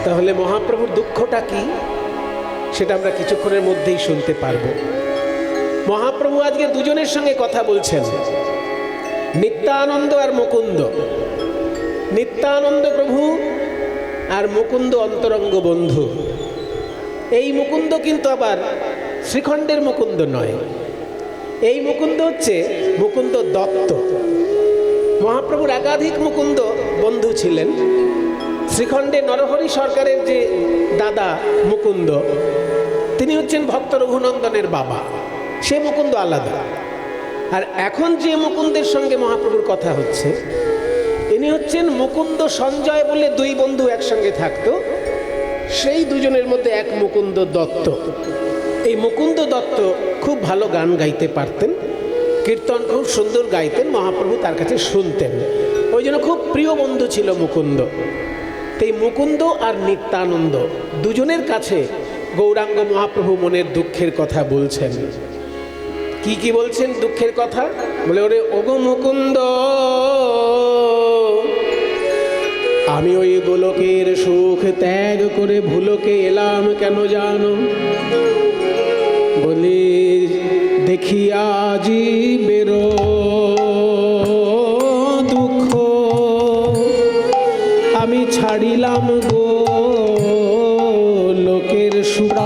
তাহলে মহাপ্রভুর দুঃখটা কি সেটা আমরা কিছুক্ষণের মধ্যেই শুনতে পারবো। মহাপ্রভু আজকে দুজনের সঙ্গে কথা বলছেন, নিত্যানন্দ আর মুকুন্দ। নিত্যানন্দ প্রভু আর মুকুন্দ অন্তরঙ্গ বন্ধু। এই মুকুন্দ কিন্তু আবার শ্রীখণ্ডের মুকুন্দ নয়, এই মুকুন্দ হচ্ছে মুকুন্দ দত্ত। মহাপ্রভুর একাধিক মুকুন্দ বন্ধু ছিলেন। শ্রীখণ্ডে নরহরি সরকারের যে দাদা মুকুন্দ, তিনি হচ্ছেন ভক্ত রঘুনন্দনের বাবা, সে মুকুন্দ আলাদা। আর এখন যে মুকুন্দের সঙ্গে মহাপ্রভুর কথা হচ্ছে, ইনি হচ্ছেন মুকুন্দ সঞ্জয় বলে দুই বন্ধু একসঙ্গে থাকতো, সেই দুজনের মধ্যে এক মুকুন্দ দত্ত। এই মুকুন্দ দত্ত খুব ভালো গান গাইতে পারতেন, কীর্তন খুব সুন্দর গাইতেন, মহাপ্রভু তার কাছে শুনতেন, ওই জন্য খুব প্রিয় বন্ধু ছিল মুকুন্দ। এই মুকুন্দ আর নিত্যানন্দ দুজনের কাছে গৌরাঙ্গ মহাপ্রভু মনের দুঃখের কথা বলছেন। কি কি বলছেন দুঃখের কথা? বলে, ওরে ওগো মুকুন্দ, আমি ওই গোলকের সুখ ত্যাগ করে ভুলোকে এলাম কেন জানো? বলি দেখি আজি বেরো দুঃখ, আমি ছাড়িলাম গো লোকের সুখ।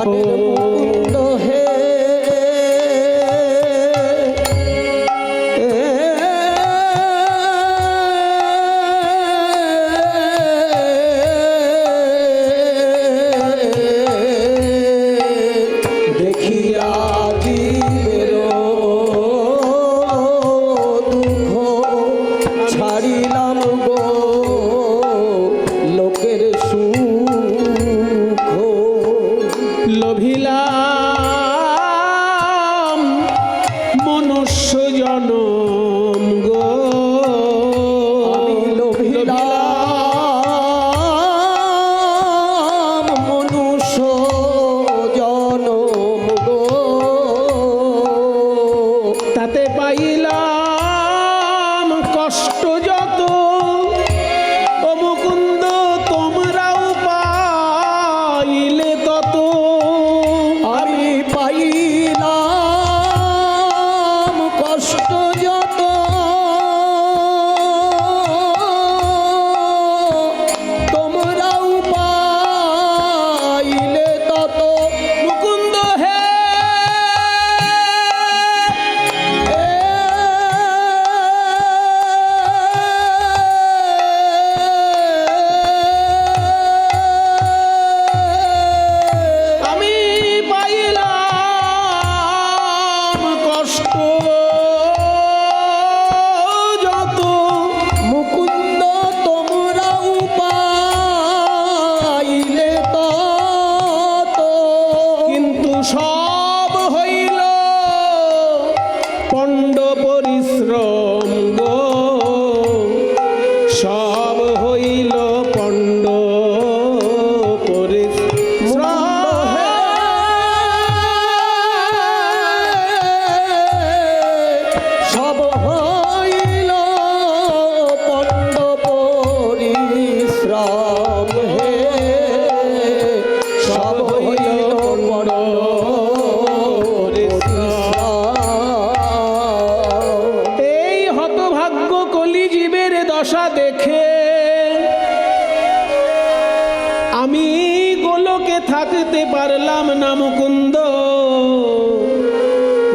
থাকতে পারলাম না মুকুন্দ,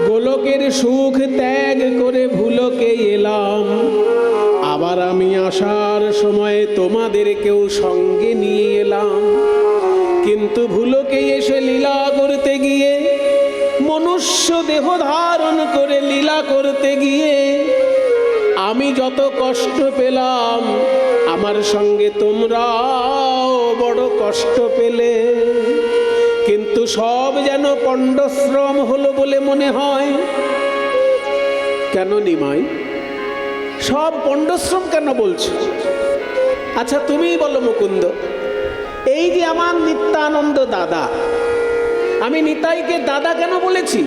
গোলকের সুখ ত্যাগ করে ভুলোকে এলাম। আবার আমি আসার সময় তোমাদেরকেও সঙ্গে নিয়ে এলাম, কিন্তু ভুলোকে এসে লীলা করতে গিয়ে, মনুষ্য দেহ ধারণ করে লীলা করতে গিয়ে আমি যত কষ্ট পেলাম, আমার সঙ্গে তোমরাও বড় কষ্ট পেলে। কিন্তু সব যেন পণ্ডশ্রম হলো বলে মনে হয়। কেন নিমাই, সব পণ্ডশ্রম কেন বলছো? আচ্ছা তুমিই বলো মুকুন্দ, এই যে আমার নিত্যানন্দ দাদা, আমি নিতাইকে দাদা কেন বলেছি?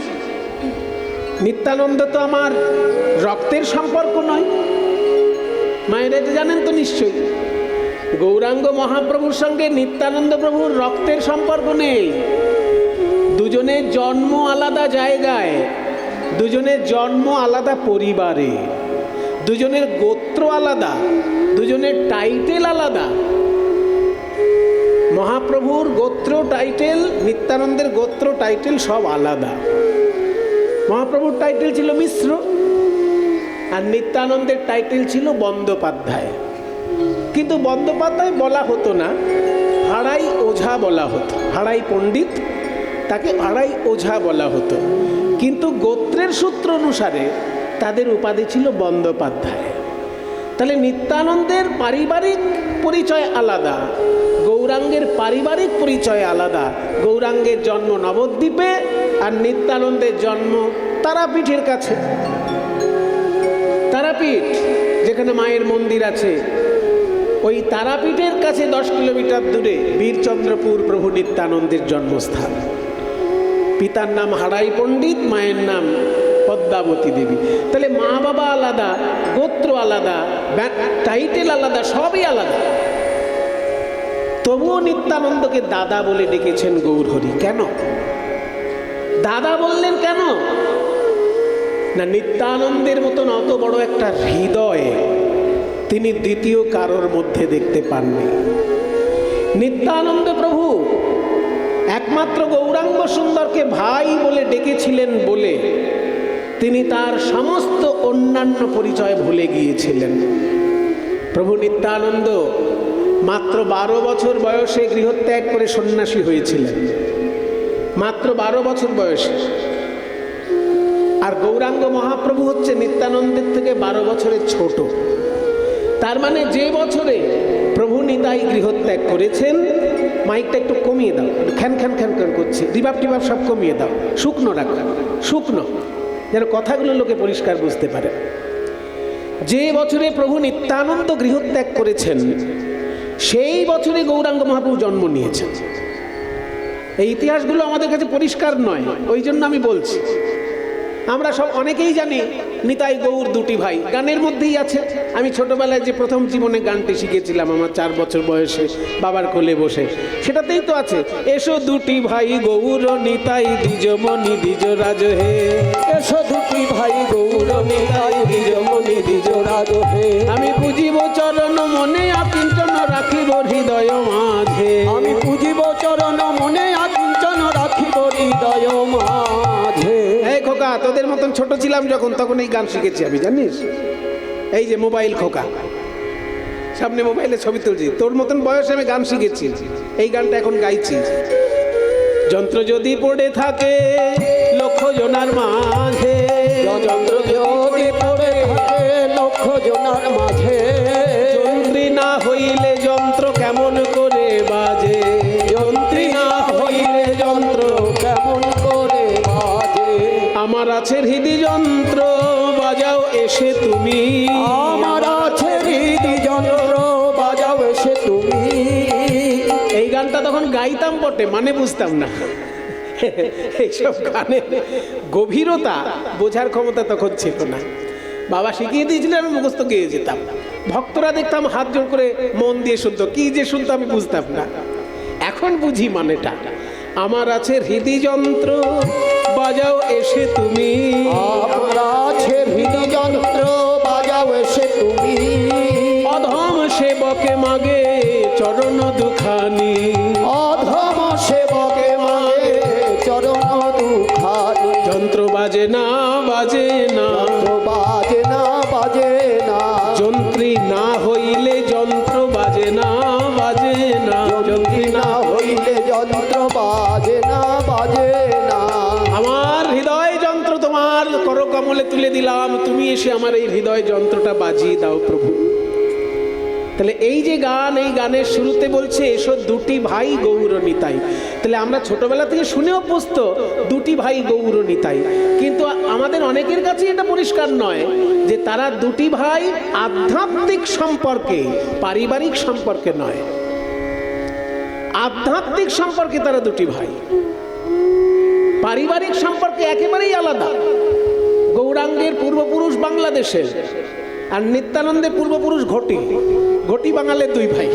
নিত্যানন্দ তো আমার রক্তের সম্পর্ক নয়, মায়েরা জানেন তো নিশ্চয়ই। গৌরাঙ্গ মহাপ্রভুর সঙ্গে নিত্যানন্দ প্রভুর রক্তের সম্পর্ক নেই। দুজনের জন্ম আলাদা জায়গায়, দুজনের জন্ম আলাদা পরিবারে, দুজনের গোত্র আলাদা, দুজনের টাইটেল আলাদা। মহাপ্রভুর গোত্র টাইটেল, নিত্যানন্দের গোত্র টাইটেল সব আলাদা। মহাপ্রভুর টাইটেল ছিল মিশ্র, আর নিত্যানন্দের টাইটেল ছিল বন্দ্যোপাধ্যায়। কিন্তু বন্দ্যোপাধ্যায় বলা হতো না, হাড়াই ওঝা বলা হতো। হাড়াই পণ্ডিত, তাকে হাড়াই ওঝা বলা হতো। কিন্তু গোত্রের সূত্র অনুসারে তাদের উপাধি ছিল বন্দ্যোপাধ্যায়। তাহলে নিত্যানন্দের পারিবারিক পরিচয় আলাদা, গৌরাঙ্গের পারিবারিক পরিচয় আলাদা। গৌরাঙ্গের জন্ম নবদ্বীপে, আর নিত্যানন্দের জন্ম তারাপীঠের কাছে। তারাপীঠ যেখানে মায়ের মন্দির আছে, ওই তারাপীঠের কাছে 10 কিলোমিটার দূরে বীরচন্দ্রপুর প্রভু নিত্যানন্দের জন্মস্থান। পিতার নাম হাড়াই পণ্ডিত, মায়ের নাম পদ্মাবতী দেবী। তাহলে মা বাবা আলাদা, গোত্র আলাদা, টাইটেল আলাদা, সবই আলাদা। তবুও নিত্যানন্দকে দাদা বলে ডেকেছেন গৌরহরি। কেন দাদা বললেন? কেন না, নিত্যানন্দের মতন অত বড় একটা হৃদয় তিনি দ্বিতীয় কারোর মধ্যে দেখতে পাননি। নিত্যানন্দ প্রভু একমাত্র গৌরাঙ্গ সুন্দরকে ভাই বলে ডেকেছিলেন বলে তিনি তার সমস্ত অন্যান্য পরিচয় ভুলে গিয়েছিলেন। প্রভু নিত্যানন্দ মাত্র 12 বছর বয়সে গৃহত্যাগ করে সন্ন্যাসী হয়েছিলেন, মাত্র 12 বছর বয়সে। আর গৌরাঙ্গ মহাপ্রভু হচ্ছে নিত্যানন্দের থেকে 12 বছরের ছোট। তার মানে যে বছরে প্রভু নিতাই গৃহত্যাগ করেছেন, মাইকটা একটু কমিয়ে দাও, খ্যান খ্যান খ্যান খ্যান করছে, রিবাব টিবাব সব কমিয়ে দাও, শুকনো রাখো, শুকনো, যেন কথাগুলো লোকে পরিষ্কার বুঝতে পারে। যে বছরে প্রভু নিত্যানন্দ গৃহত্যাগ করেছেন, সেই বছরে গৌরাঙ্গ মহাপ্রভু জন্ম নিয়েছেন। এই ইতিহাসগুলো আমাদের কাছে পরিষ্কার নয়, ওই জন্য আমি বলছি। আমরা সব অনেকেই জানি নিতাই গৌর দুটি ভাই, গানের মধ্যেই আছে। আমি ছোটবেলায় যে প্রথম জীবনে গানটি শিখেছিলাম আমার 4 বছর বয়সে বাবার কোলে বসে, সেটাতেই তো আছে, এসো দুটি ভাই গৌর নিতাই দ্বিজমণি দ্বিজরাজ হে। এসো দুটি ভাই গৌর নিতাই দ্বিজমণি দ্বিজরাজ হে। আমি পুজিব চরণ মনে আকিঞ্চন রাখিব হৃদয় মাঝে। আমি পুজিব চরণ মনে আকিঞ্চন রাখিব হৃদয় মাঝে। এই খোকা, তোদের মতন ছোট ছিলাম যখন, তখন এই গান শিখেছি আমি, জানিস? এই যে মোবাইল খোকা, সামনে মোবাইলে ছবি তুলছি, তোর মতন বয়সে আমি গান শিখেছি। এই গানটা এখন গাইছি। যন্ত্র যদি পড়ে থাকে লক্ষ জনার মাঝে, যন্ত্র যদি পড়ে থাকে লক্ষ জনার মাঝে, যন্ত্রী না হইলে যন্ত্র কেমন করে বাজে। যন্ত্রী না হইলে যন্ত্র কেমন করে বাজে। আমার আছে হৃদি যন্ত্র বাজাও এসে তুমি। আমার আছে হৃদি যন্ত্র বাজাও এসে তুমি। এই গানটা তখন গাইতাম বটে, মানে বুঝতাম না। এইসব গানের গভীরতা বোঝার ক্ষমতা তখন ছিল না। বাবা শিখিয়ে দিয়েছিলেন, আমি মুখস্থ গেয়ে যেতাম। ভক্তরা দেখতাম হাত জোর করে মন দিয়ে শুনতো, কি যে শুনতো আমি বুঝতাম না। এখন বুঝি মানেটা। আমার আছে হৃদি যন্ত্র বাজাও এসে তুমি। আমার আছে হৃদি যন্ত্র বাজাও এসে তুমি। অধম সেবকে মাগে চরণ দুখানি। অধম সেবকে মাগে চরণ দুখানি। যন্ত্র বাজে না বাজে না, যন্ত্র বাজে না বাজে না। যন্ত্রী না হইলে যন্ত্র বাজে না বাজে না। যন্ত্রী না হইলে যন্ত্র বাজে না বাজে না। আমার হৃদয় যন্ত্র তোমার করকমলে তুলে দিলাম, তুমি এসে আমার এই হৃদয় যন্ত্রটা বাজিয়ে দাও প্রভু। তাহলে এই যে গান, এই গানের শুরুতে বলছে এসো দুটি ভাই গৌর নিতাই। তাহলে আমরা ছোটবেলা থেকে শুনে অভ্যস্ত দুটি ভাই গৌর নিতাই, কিন্তু আমাদের অনেকের কাছে এটা পরিষ্কার নয় যে তারা দুটি ভাই আধ্যাত্মিক সম্পর্কে, পারিবারিক সম্পর্কে নয়। আধ্যাত্মিক সম্পর্কে তারা দুটি ভাই, পারিবারিক সম্পর্কে একেবারেই আলাদা। গৌরাঙ্গের পূর্বপুরুষ বাংলাদেশের, আর নিত্যানন্দের পূর্বপুরুষ ঘটি। ঘটি বাঙালের দুই ভাই।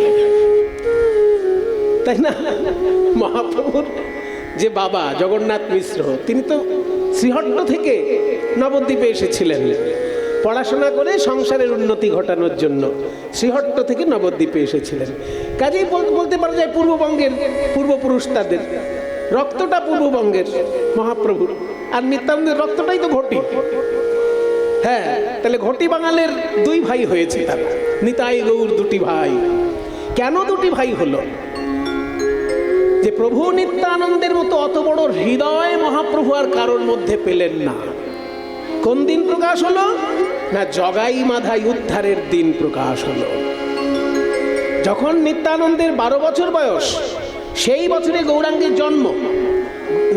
তাই না? মহাপ্রভুর যে বাবা জগন্নাথ মিশ্র, তিনি তো শ্রীহট্ট থেকে নবদ্বীপে এসেছিলেন পড়াশোনা করে সংসারের উন্নতি ঘটানোর জন্য। শ্রীহট্ট থেকে নবদ্বীপে এসেছিলেন। কাজেই বলতে পারা যায় পূর্ববঙ্গের পূর্বপুরুষ, তাদের রক্তটা পূর্ববঙ্গের মহাপ্রভুর। আর নিত্যানন্দের রক্তটাই তো ঘটি। হ্যাঁ, তাহলে ঘটি বাঙালের দুই ভাই হয়েছে তারা, নিতাই গৌর দুটি ভাই। কেন দুটি ভাই হলো? যে প্রভু নিত্যানন্দের মতো অত বড় হৃদয় মহাপ্রভু আর কারোর মধ্যে পেলেন না। কোন দিন প্রকাশ হলো? না, জগাই মাধাই উদ্ধারের দিন প্রকাশ হলো। যখন নিত্যানন্দের 12 বছর বয়স, সেই বছরে গৌরাঙ্গের জন্ম।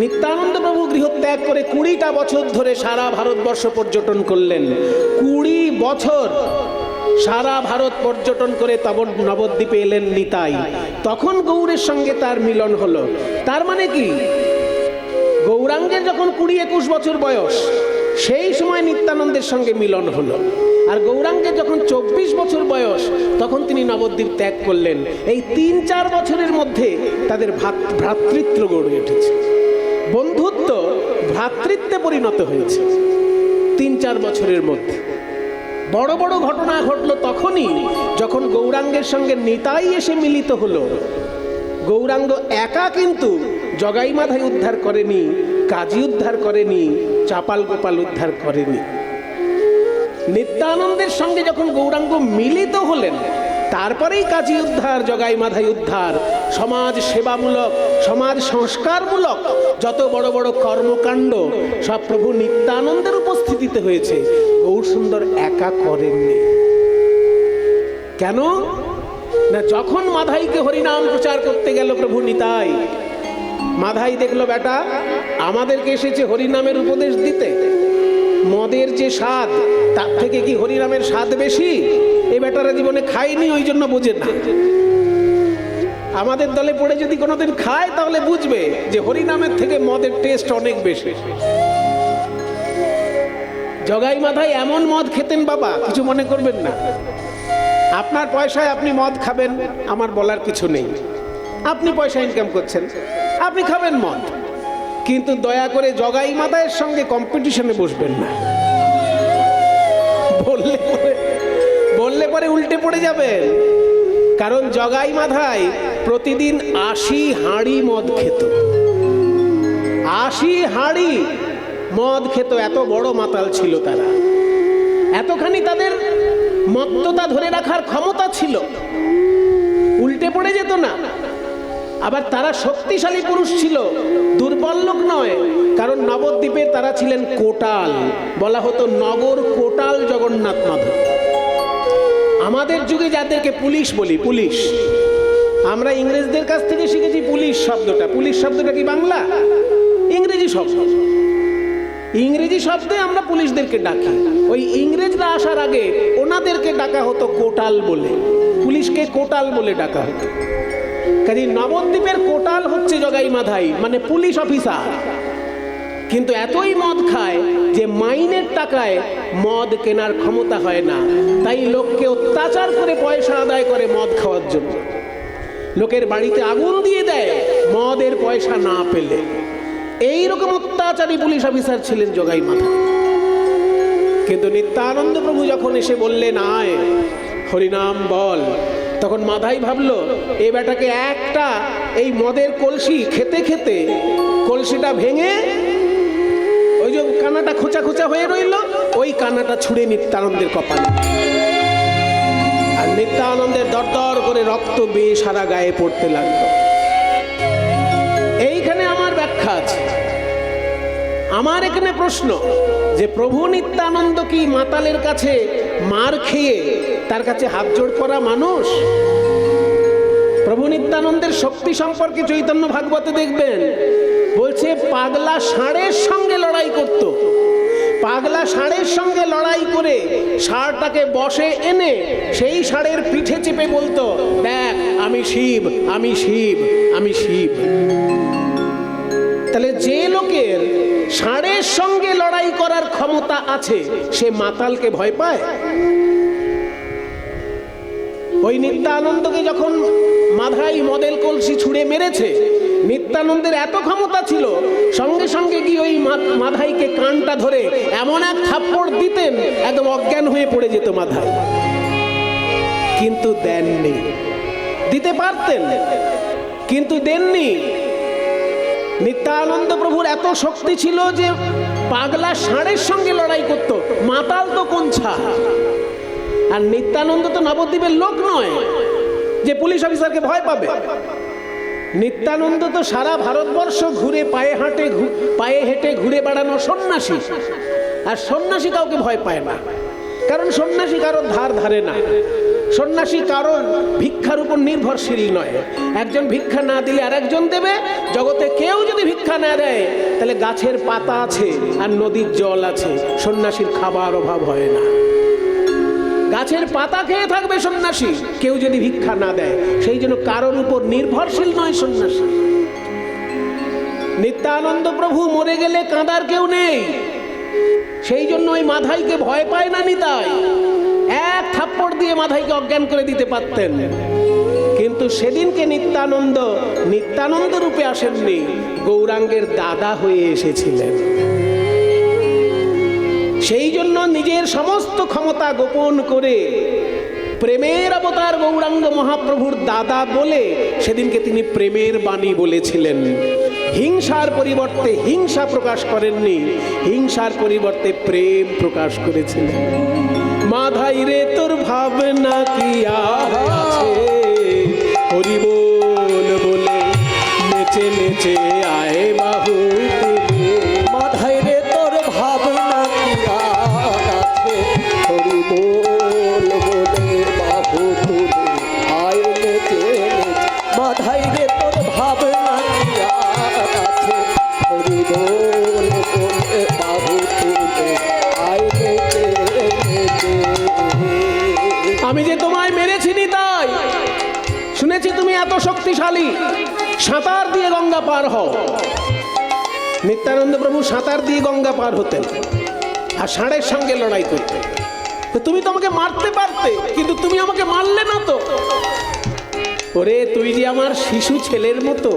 নিত্যানন্দ প্রভু গৃহত্যাগ করে 20টা বছর ধরে সারা ভারতবর্ষ পর্যটন করলেন। 20 বছর সারা ভারত পর্যটন করে তখন নবদ্বীপে এলেন নিতাই। তখন গৌরের সঙ্গে তার মিলন হলো। তার মানে কি, গৌরাঙ্গের যখন 20-21 বছর বয়স, সেই সময় নিত্যানন্দের সঙ্গে মিলন হলো। আর গৌরাঙ্গের যখন 24 বছর বয়স, তখন তিনি নবদ্বীপ ত্যাগ করলেন। এই 3-4 বছরের মধ্যে তাদের ভ্রাতৃত্ব গড়ে উঠেছে, বন্ধুত্ব ভ্রাতৃত্বে পরিণত হয়েছে 3-4 বছরের মধ্যে। বড় বড় ঘটনা ঘটলো তখনই যখন গৌরাঙ্গের সঙ্গে নিতাই এসে মিলিত হলো। গৌরাঙ্গ একা কিন্তু জগাই মাধাই উদ্ধার করেনি, কাজী উদ্ধার করেনি, চাপাল গোপাল উদ্ধার করেনি। নিত্যানন্দের সঙ্গে যখন গৌরাঙ্গ মিলিত হলেন, তারপরেই কাজী উদ্ধার, জগাই মাধাই উদ্ধার, সমাজ সেবামূলক, সমাজ সংস্কারমূলক যত বড় বড় কর্মকাণ্ড সব প্রভু নিত্যানন্দের উপস্থিতিতে হয়েছে। গৌরসুন্দর একা করেননি। কেন না, যখন মাধাইকে হরিনাম প্রচার করতে গেল প্রভু নিতাই, মাধাই দেখলো বেটা আমাদেরকে এসেছে হরিনামের উপদেশ দিতে, মদের যে স্বাদ তার থেকে কি হরিনামের স্বাদ বেশি? এই বেটারা জীবনে খায়নি, ওই জন্য বোঝে না। আমাদের দলে পড়ে যদি কোনোদিন খায় তাহলে বুঝবে যে হরিনামের থেকে মদের টেস্ট অনেক বেশি। জগাই মাধাই এমন মদ খেতেন বাবা, কিছু মনে করবেন না। আপনার পয়সায় আপনি মদ খাবেন, আমার বলার কিছু নেই। আপনি পয়সা ইনকাম করছেন, আপনি খাবেন মদ, কিন্তু দয়া করে জগাই মাধাইয়ের সঙ্গে কম্পিটিশনে বসবেন না। বললে পরে উল্টে পড়ে যাবেন। কারণ জগাই মাধাই প্রতিদিন 80 হাঁড়ি মদ খেত। 80 হাঁড়ি মদ খেত, এত বড় মাতাল ছিল তারা। এতখানি তাদের মত্ততা ধরে রাখার ক্ষমতা ছিল, উল্টে পড়ে যেত না। আবার তারা শক্তিশালী পুরুষ ছিল, দুর্বল লোক নয়। কারণ নবদ্বীপে তারা ছিলেন কোটাল, বলা হতো নগর কোটাল জগন্নাথ মাধব। আমাদের যুগে যাদেরকে পুলিশ বলি, পুলিশ, আমরা ইংরেজদের কাছ থেকে শিখেছি পুলিশ শব্দটা। পুলিশ শব্দটা কি বাংলা? ইংরেজি শব্দ। ইংরেজি শব্দে আমরা পুলিশদেরকে ডাকি। ওই ইংরেজরা আসার আগে ওনাদেরকে ডাকা হতো কোটাল বলে, পুলিশকে কোটাল বলে ডাকা হতো। কাজে নবদ্বীপের কোটাল হচ্ছে জগাই মাধাই, মানে পুলিশ অফিসার। কিন্তু এতই মদ খায় যে মাইনের টাকায় মদ কেনার ক্ষমতা হয় না, তাই লোককে অত্যাচার করে পয়সা আদায় করে মদ খাওয়ার জন্য। লোকের বাড়িতে আগুন দিয়ে দেয় মদের পয়সা না পেলে। এইরকম অত্যাচারী পুলিশ অফিসার ছিলেন জগাই মাধাই। কিন্তু নিত্যানন্দ প্রভু যখন এসে বললেন আয় হরিনাম বল, তখন মাধাই ভাবলো এই বেটাকে একটা এই মদের কলসি খেতে খেতে কলসিটা ভেঙে ওই যে কানাটা খোঁচা খোঁচা হয়ে রইল, ওই কানাটা ছুঁড়ে নিত্যানন্দের কপালে। আর নিত্যানন্দের দরদর করে রক্ত বেয়ে সারা গায়ে পড়তে লাগলো। এইখানে আমার ব্যাখ্যা আছে। আমার এখানে প্রশ্ন যে প্রভু নিত্যানন্দ কি মাতালের কাছে মার খেয়ে তার কাছে হাত জোড় করা মানুষ? প্রভু নিত্যানন্দের শক্তি সম্পর্কে চৈতন্য ভাগবতে দেখবেন বলছে পাগলা ষাঁড়ের সঙ্গে লড়াই করত। পাগলা ষাঁড়ের সঙ্গে লড়াই করে ষাঁড়টাকে বশে এনে সেই ষাঁড়ের পিঠে চেপে বলতো দেখ আমি শিব, আমি শিব, আমি শিব। তাহলে যে লোকের ষাঁড়ের সঙ্গে লড়াই করার ক্ষমতা আছে সে মাতালকে ভয় পায়? ওই নিত্যানন্দকে যখন মাধাই মদের কলসি ছুঁড়ে মেরেছে। নিত্যানন্দের এত ক্ষমতা ছিল, সঙ্গে সঙ্গে গিয়ে ওই মাধাইকে কানটা ধরে এমন এক থাপ্পড় দিতেন, একদম অজ্ঞান হয়ে পড়ে যেত মাধাই। কিন্তু দেননি, দিতে পারতেন কিন্তু দেননি। নিত্যানন্দ প্রভুর এত শক্তি ছিল যে পাগলা ষাঁড়ের সঙ্গে লড়াই করত, মাতাল তো কোন ছা। আর নিত্যানন্দ তো নবদ্বীপের লোক নয় যে পুলিশ অফিসারকে ভয় পাবে। নিত্যানন্দ তো সারা ভারতবর্ষ ঘুরে পায়ে হেঁটে ঘুরে বেড়ানো সন্ন্যাসী। আর সন্ন্যাসী কাউকে ভয় পায় না, কারণ সন্ন্যাসী কারোর ধার ধারে না। সন্ন্যাসী কারণ ভিক্ষার উপর নির্ভরশীল নয়। একজন ভিক্ষা না দিলে আর একজন দেবে। জগতে কেউ যদি ভিক্ষা না দেয় তাহলে গাছের পাতা আছে আর নদীর জল আছে, সন্ন্যাসীর খাবার অভাব হয় না। গাছের পাতা খেয়ে থাকবে সন্ন্যাসী, কেউ যদি ভিক্ষা না দেয়। সেই জন্য কারোর উপর নির্ভরশীল নয় সন্ন্যাসী। নিত্যানন্দ প্রভু মরে গেলে কাঁদার কেউ নেই, সেই জন্য ওই মাধাইকে ভয় পায় না নিতাই। এক থাপ্পড় দিয়ে মাধাইকে অজ্ঞান করে দিতে পারতেন। কিন্তু সেদিনকে নিত্যানন্দ রূপে আসেননি, গৌরাঙ্গের দাদা হয়ে এসেছিলেন। সেই জন্য নিজের সমস্ত ক্ষমতা গোপন করে প্রেমের অবতার গৌরাঙ্গ মহাপ্রভুর দাদা বলে সেদিনকে তিনি প্রেমের বাণী বলেছিলেন। হিংসার পরিবর্তে হিংসা প্রকাশ করেননি, হিংসার পরিবর্তে প্রেম প্রকাশ করেছিলেন। মাধাই রে তোর ভাবনা কি আছে, হরি বল বলে নেচে নেচে আয় বাহু তুলে। মাধাই রে তোর ভাবনা কি আছে, হরি বল বলে বাহু তুলে আয় নেচে নেচে। মাধাই রে তোর ভাবনা কি আছে, হরি বল বলে বাহু তুলে আয় নেচে নেচে। আমি যে তোমায় মেরেছি নিতাই, শুনেছি তুমি এত শক্তিশালী, সাঁতার দিয়ে গঙ্গা পার হও। নিত্যানন্দ প্রভু সাঁতার দিয়ে গঙ্গা পার হতেন আর ষাঁড়ের সঙ্গে লড়াই করতেন। তো তুমি তো আমাকে মারতে পারতে, কিন্তু তুমি আমাকে মারলে না তো। ওরে তুই যে আমার শিশু ছেলের মতো,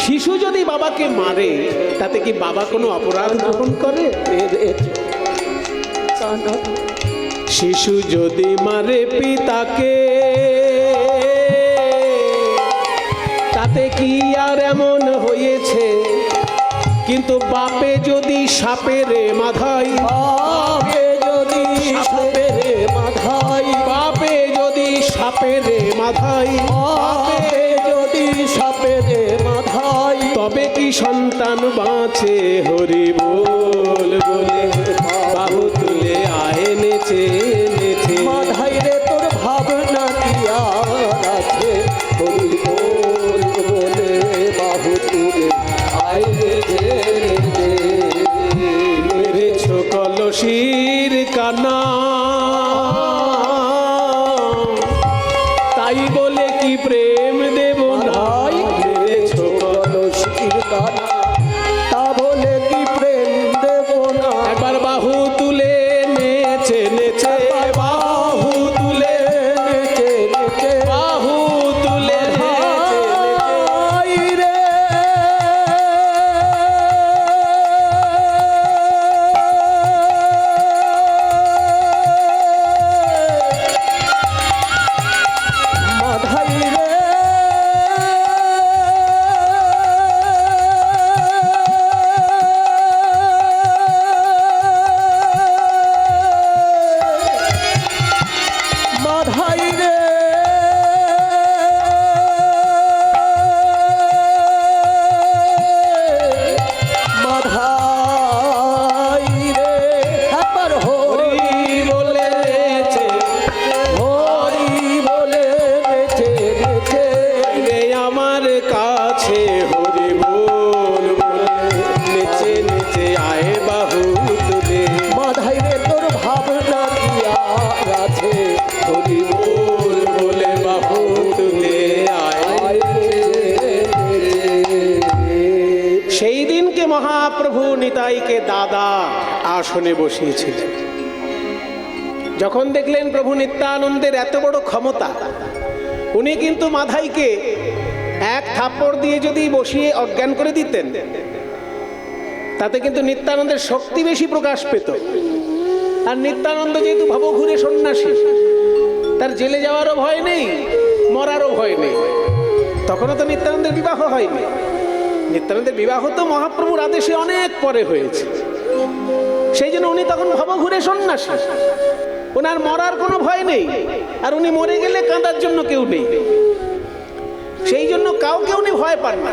শিশু যদি বাবাকে মারে তাতে কি বাবা কোনো অপরাধ গ্রহণ করে? শিশু যদি মারে পিতাকে তাতে কি আর এমন হয়েছে? কিন্তু বাপে যদি সাপের মাধাই, বাপে যদি সাপের মাধাই, বাপে যদি সাপের মাধাই, বাপে যদি সাপের মাধাই, তবে কি সন্তান বাঁচে? হরি বল বলে বাহু তুলে আয় নেচে নেচে। মাধাই রে তোর ভাবনা কি আছে, হরি বল বলে বাহু তুলে আয় নেচে নেচে। মেরেছ কলসির কানা, তাই বলে কি প্রেম দেব নাই? মেরেছ কলসির কানা, তা বলে কি প্রেম দেব না? একবার বাহু তুলে নেচে নেচে, বাহু তুলে নেচে নেচে, বাহু তুলে নেচে নেচে। আই রে মাধাই রে, মাধাই রে, মাধাই রে, একবার হরি হরি বলে নেচে, হরি বলে নেচে নেচে। রে আমার কাছে হরি বল বলে নেচে নেচে আয় বাহু তুলে। মাধাই রে তোর ভাবনা কি আছে, হরি বল বলে বাহু তুলে আয়। আয় নেচে নেচে। সেই দিনকে মহাপ্রভু নিতাইকে দাদা আসনে বসিয়েছিলেন। যখন দেখলেন প্রভু নিত্যানন্দের এত বড় ক্ষমতা, উনি কিন্তু মাধাইকে এক থাপ্পড় দিয়ে যদি বসিয়ে অজ্ঞান করে দিতেন, তাতে কিন্তু নিত্যানন্দের শক্তি বেশি প্রকাশ পেত। আর নিত্যানন্দ যেহেতু ভবঘুরে সন্ন্যাসী, তার জেলে যাওয়ারও ভয় নেই, মরারও ভয় নেই। তখনও তো নিত্যানন্দের বিবাহ হয়নি। নিত্যানন্দের বিবাহ তো মহাপ্রভুর আদেশে অনেক পরে হয়েছে। সেই জন্য উনি তখন ভবঘুরে সন্ন্যাসী, ওনার মরার কোনো ভয় নেই। আর উনি মরে গেলে কাঁদার জন্য কেউ নেই, সেই জন্য কাউকে উনি ভয় পান না।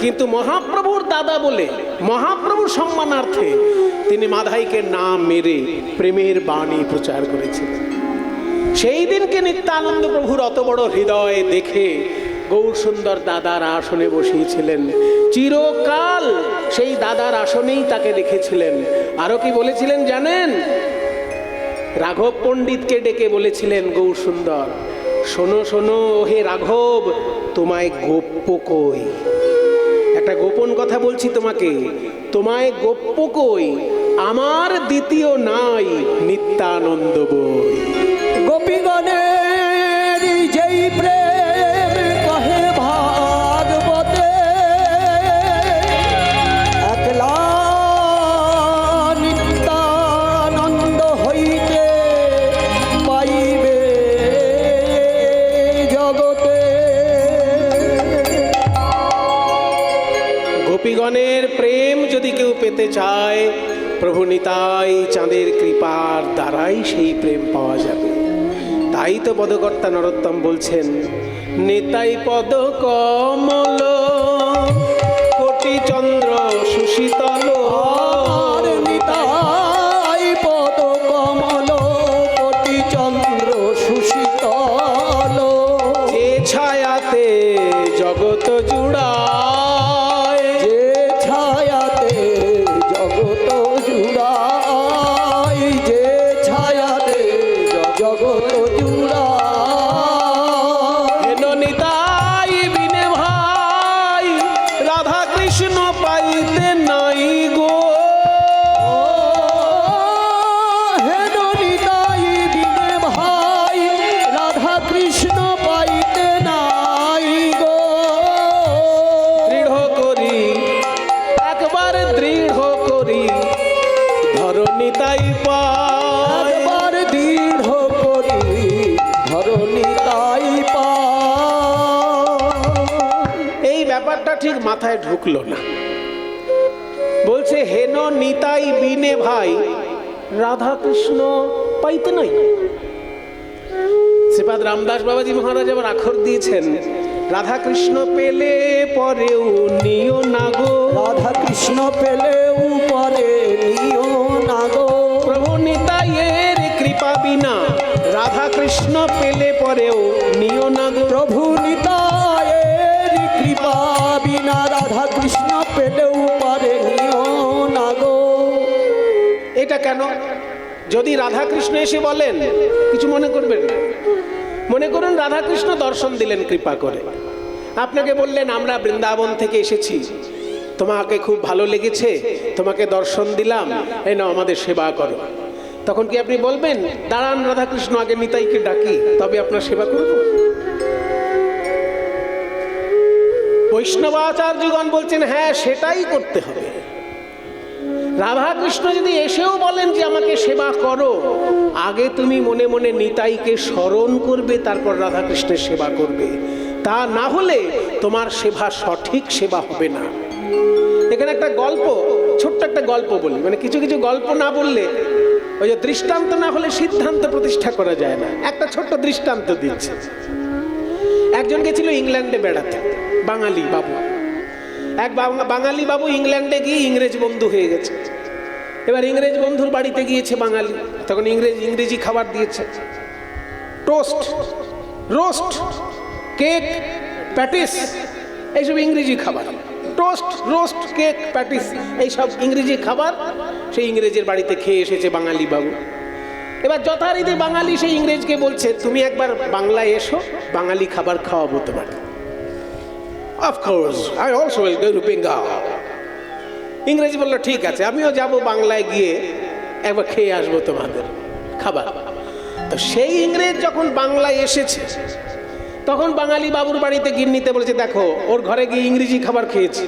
কিন্তু মহাপ্রভুর দাদা বলে, মহাপ্রভুর সম্মানার্থে তিনি মাধাইকে না মেরে প্রেমের বাণী প্রচার করেছিলেন। সেই দিনকে নিত্যানন্দ প্রভুর অত বড় হৃদয় দেখে গৌরসুন্দর দাদার আসনে বসিয়েছিলেন। চিরকাল সেই দাদার আসনেই তাকে রেখেছিলেন। আরো কি বলেছিলেন জানেন? রাঘব পণ্ডিতকে ডেকে বলেছিলেন, গৌরসুন্দর শোনো শোনো হে রাঘব, তোমায় গোপ্য কই, একটা গোপন কথা বলছি তোমাকে, তোমায় গোপ্য কই, আমার দ্বিতীয় নাই নিত্যানন্দ বই। গোপীগণের যেই প্রেম কহে ভাগবতে, একলা নিত্যানন্দ হইতে পাইবে জগতে। গোপীগণের প্রেম যদি কেউ পেতে চায়, প্রভু নিতাই চাঁদের কৃপার দ্বারাই সেই প্রেম পাওয়া যাবে। তাই তো পদকর্তা নরোত্তম বলছেন, নিতাই পদ কমল কোটি চন্দ্র সুশীতল, নিতাই পদ কমল কোটি চন্দ্র সুশীতল, যে ছায়াতে জগৎ জুড়ায়, যে ছায়াতে জগৎ জুড়ায়, যে ছায়াতে জগৎ জুড়ায়। হেন নিতাই বিনে ভাই রাধা কৃষ্ণ পাইতে নাই গো, হেন নিতাই বিনে ভাই রাধা কৃষ্ণ পাইতে নাই গো। দৃঢ় করি একবার দৃঢ় করি ধরো নিতাই পায়, একবার দৃঢ় করি ধরণী তাই পায়। এই ব্যাপারটা ঠিক মাথায় ঢুকলো না। বলছে হেন নিতাই বিনে ভাই রাধা কৃষ্ণ পাইতে নাই। শ্রীপাদ রামদাস বাবাজি মহারাজ আবার আখর দিয়েছেন, রাধা কৃষ্ণ পেলে পরেও নিও না গো, রাধা কৃষ্ণ পেলে উপরে নিও না গো। প্রভু নিতাইয়ের কৃপা বিনা রাধা কৃষ্ণ পেলে পরেও নিও না গো। প্রভু নিতায়ের কৃপা বিনা রাধা কৃষ্ণ পেলে উপরে নিও না গো। এটা কেন? যদি রাধা কৃষ্ণ এসে বলেন, কিছু মনে করবেন না। মনে করুন রাধা কৃষ্ণ দর্শন দিলেন কৃপা করে, আপনাকে বললেন আমরা বৃন্দাবন থেকে এসেছি, তোমাকে খুব ভালো লেগেছে, তোমাকে দর্শন দিলাম, এই নাও আমাদের সেবা করো। তখন কি আপনি বলবেন দাঁড়ান রাধা কৃষ্ণ আগে নিতাইকে ডাকি তবে আপনার সেবা করব? বৈষ্ণবাচার্যগণ বলছেন হ্যাঁ সেটাই করতে হবে। রাধা কৃষ্ণ যদি এসেও বলেন যে আমাকে সেবা করো, আগে তুমি মনে মনে নিতাইকে স্মরণ করবে, তারপর রাধা কৃষ্ণের সেবা করবে। তা না হলে তোমার সেবা সঠিক সেবা হবে না। এখানে একটা গল্প, ছোট্ট একটা গল্প বলি, মানে কিছু কিছু গল্প না বললে, ওই যে দৃষ্টান্ত না হলে সিদ্ধান্ত প্রতিষ্ঠা করা যায় না। একটা ছোট্ট দৃষ্টান্ত দিচ্ছে। একজন গেছিল ইংল্যান্ডে বেড়াতে, বাঙালি বাবু। এক বাঙালি বাবু ইংল্যান্ডে গিয়ে ইংরেজ বন্ধু হয়ে গেছে। এবার ইংরেজ বন্ধুর বাড়িতে গিয়েছে বাঙালি, তখন ইংরেজি খাবার দিয়েছে, টোস্ট, রোস্ট, কেক, প্যাটিস, এইসব ইংরেজি খাবার। টোস্ট, রোস্ট, কেক, প্যাটিস, এইসব ইংরেজি খাবার সেই ইংরেজের বাড়িতে খেয়ে এসেছে বাঙালি বাবু। এবার যথারীতি বাঙালি সেই ইংরেজকে বলছে তুমি একবার বাংলায় এসো, বাঙালি খাবার খাওয়াবো তোমাকে। Of course, I also will go to Bengal. ইংরেজি বললো ঠিক আছে, আমিও যাব বাংলায় গিয়ে একবার খেয়ে আসবো তোমাদের খাবার। তো সেই ইংরেজ যখন বাংলায় এসেছে তখন বাঙালি বাবুর বাড়িতে গিন্নিতে বলেছে, দেখো ওর ঘরে গিয়ে ইংরেজি খাবার খেয়েছি,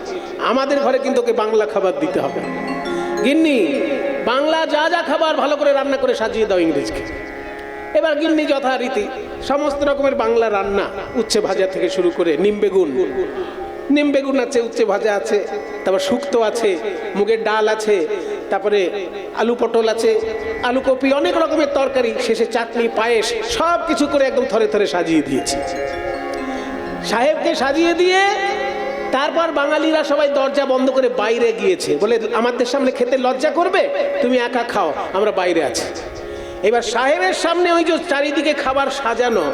আমাদের ঘরে কিন্তু ওকে বাংলা খাবার দিতে হবে। গিন্নি বাংলা যা যা খাবার ভালো করে রান্না করে সাজিয়ে দাও ইংরেজকে। এবার গিন্নি যথারীতি সমস্ত রকমের বাংলা রান্না, উচ্ছে ভাজা থেকে শুরু করে নিম বেগুন আছে, উচ্ছে ভাজা আছে, তারপর শুক্তো আছে, মুগের ডাল আছে, তারপরে আলু পটল আছে, আলু কপি, অনেক রকমের তরকারি, শেষে চাটনি, পায়েস, সব কিছু করে একদম থরে থরে সাজিয়ে দিয়েছে। সাহেবকে সাজিয়ে দিয়ে তারপর বাঙালিরা সবাই দরজা বন্ধ করে বাইরে গিয়েছে, বলে আমাদের সামনে খেতে লজ্জা করবে, তুমি একা খাও, আমরা বাইরে আছি। এবার সাহেবের সামনে ওই যে চারিদিকে খাবার সাজানো,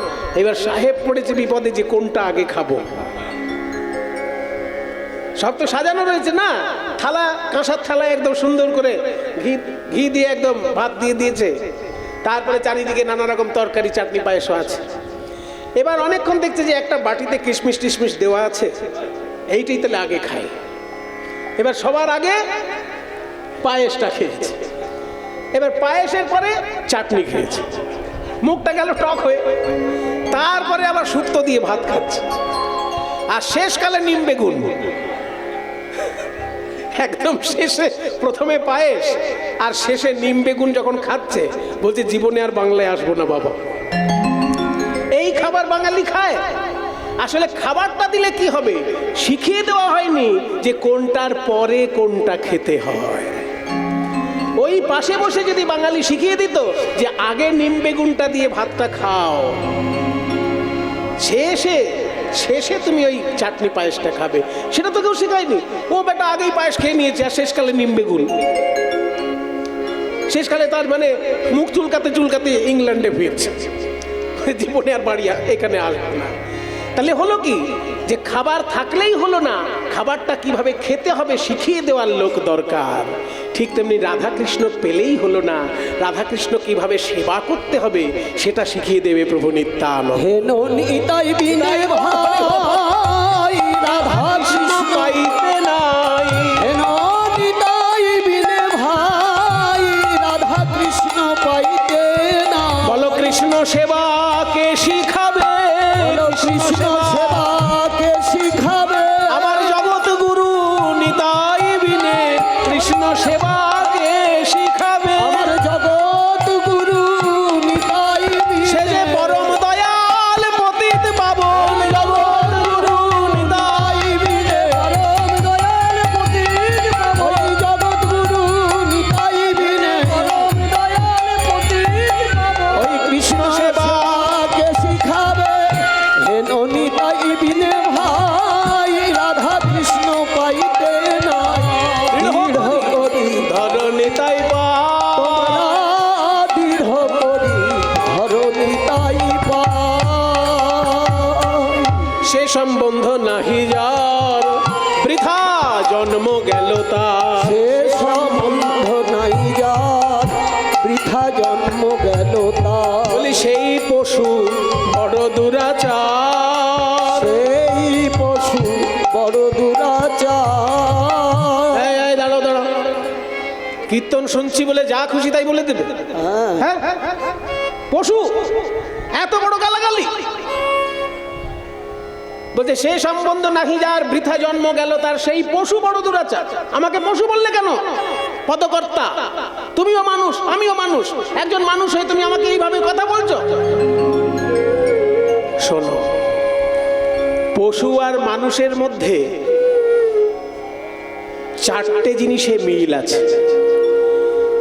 এবার সাহেব পড়েছে বিপদে যে কোনটা আগে খাবো। সব তো সাজানো রয়েছে না, থালা, কাঁসার থালায় একদম সুন্দর করে ঘি দিয়ে একদম ভাত দিয়ে দিয়েছে, তারপরে চারিদিকে নানা রকম তরকারি, চাটনি, পায়েসও আছে। এবার অনেকক্ষণ দেখছে যে একটা বাটিতে কিশমিশ টিশমিশ দেওয়া আছে, এইটাই তাহলে আগে খায়। এবার সবার আগে পায়েসটা খেয়েছে, এবার পায়েসের পরে চাটনি খেয়েছে, মুখটা গেল টক হয়ে, তারপরে আবার শুক্তো দিয়ে ভাত খাচ্ছে, আর শেষকালে নিম বেগুন। একদম শেষে প্রথমে পায়েস আর শেষে নিম বেগুন যখন খাচ্ছে, বলছে জীবনে আর বাংলায় আসবো না বাবা। এই খাবার বাঙালি খায়। আসলে খাবারটা দিলে কি হবে, শিখিয়ে দেওয়া হয়নি যে কোনটার পরে কোনটা খেতে হয়। ওই পাশে বসে যদি বাঙালি শিখিয়ে দিত যে আগে নিম বেগুনটা দিয়ে ভাতটা খাও, শেষে তুমি ওই চাটনি পায়েসটা খাবে, সেটা তো কেউ শেখায়নি। ও বেটা আগেই পায়েস খেয়ে নিয়েছে আর শেষকালে নিম বেগুন। শেষকালে তার মানে মুখ চুলকাতে চুলকাতে ইংল্যান্ডে ফিরছে, জীবনে আর বাড়ি এখানে আসবে না। তাহলে হলো কি, যে খাবার থাকলেই হলো না, খাবারটা কিভাবে খেতে হবে শিখিয়ে দেওয়ার লোক দরকার। ঠিক তেমনি রাধাকৃষ্ণ পেলেই হলো না, রাধাকৃষ্ণ কিভাবে সেবা করতে হবে সেটা শিখিয়ে দেবে প্রভু নিত্যানন্দ। হে নিতাই বিনে ভাই রাধাকৃষ্ণ পাইতে নাই, হে নিতাই বিনে ভাই রাধাকৃষ্ণ পাইতে না। বলো কৃষ্ণ সেবা কে শিখাবে, কৃষ্ণ সেবাকে শিখাবে। আমার জগৎ গুরু নিতাই বিনে কৃষ্ণ সেবাকে শিখাবে। আমার জগৎ গুরু নিতাই বিনে সে যে পরম দয়াল পতিত পাবন, জগৎ গুরু নিতাই বিনে পরম দয়াল পতিত পাবন। ওই জগৎ গুরু নিতাই বিনে পরম দয়াল পতিত পাবন। ওই কৃষ্ণ সেবাকে শিখাবে। হে নিতাই বিনে ভাই রাধা কৃষ্ণ পাইতে না। দৃঢ় করি ধর নিতাই পা, দৃঢ় করি ধর নিতাই পাই। সে সম্বন্ধ নাহি যার, বৃথা জন্ম গেল তার। সে সম্বন্ধ নাই যার, বৃথা জন্ম গেল তার। বলি সেই পশু বড় দুরাচার, সেই পশু বড় দুরাচার। এই দাঁড়াও দাঁড়াও, কীর্তন শুনছি বলে যা খুশি তাই বলে দেবে? হ্যাঁ, হ্যাঁ, পশু, এত বড় গালাগালি। বলছে সে সম্বন্ধ নাহি যার, বৃথা জন্ম গেল তার। সেই পশু বড় দুরাচার। আমাকে পশু বললে কেন? পদকর্তা, তুমিও মানুষ, আমিও মানুষ, একজন মানুষ হয়ে তুমি আমাকে এইভাবে কথা বলছো? শোনো, পশু আর মানুষের মধ্যে চারটে জিনিসে মিল আছে।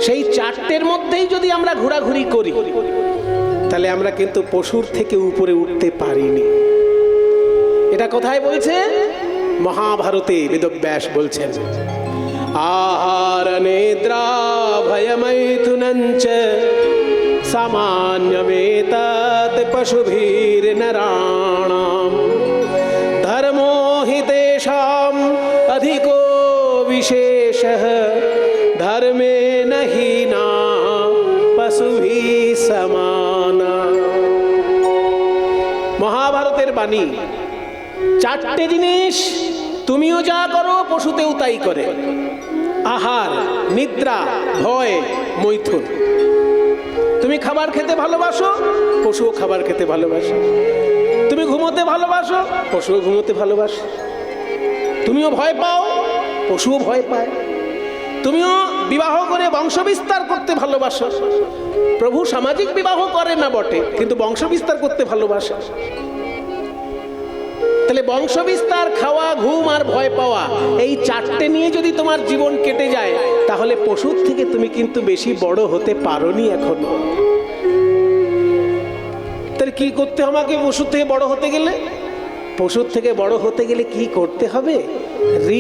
সেই চারটের মধ্যেই যদি আমরা ঘোরাঘুরি করি, তাহলে আমরা কিন্তু পশুর থেকে উপরে উঠতে পারিনি। এটা কোথায় বলছে? মহাভারতে বেদব্যাস বলছেন, আহার নিদ্রা ভয়মৈথুনঞ্চ সামান্যমেতৎ পশুভির নরাণাম ধর্মো হি তেষাম অধিকো বিশেষঃ ধর্মে নহি না পশুভি সমানা। মহাভারতের বাণী। চারটে জিনিস তুমিও যা করো পশুতেও তাই করে। আহার, নিদ্রা, ভয়, মৈথুন। তুমি খাবার খেতে ভালোবাসো, পশুও খাবার খেতে ভালোবাসে। তুমি ঘুমোতে ভালোবাসো, পশুও ঘুমোতে ভালোবাসে। তুমিও ভয় পাও, পশুও ভয় পায়। তুমিও বিবাহ করে বংশ বিস্তার করতে ভালোবাসো। প্রভু সামাজিক বিবাহ করে না বটে, কিন্তু বংশ বিস্তার করতে ভালোবাসে। তাহলে বংশ বিস্তার, খাওয়া, ঘুম আর ভয় পাওয়া, এই চারটে নিয়ে যদি তোমার জীবন কেটে যায়, তাহলে পশুর থেকে তুমি কিন্তু বেশি বড় হতে পারোনি এখনো। তাহলে কি করতে আমাকে পশুর থেকে বড় হতে গেলে? পশুর থেকে বড় হতে গেলে কি করতে হবে?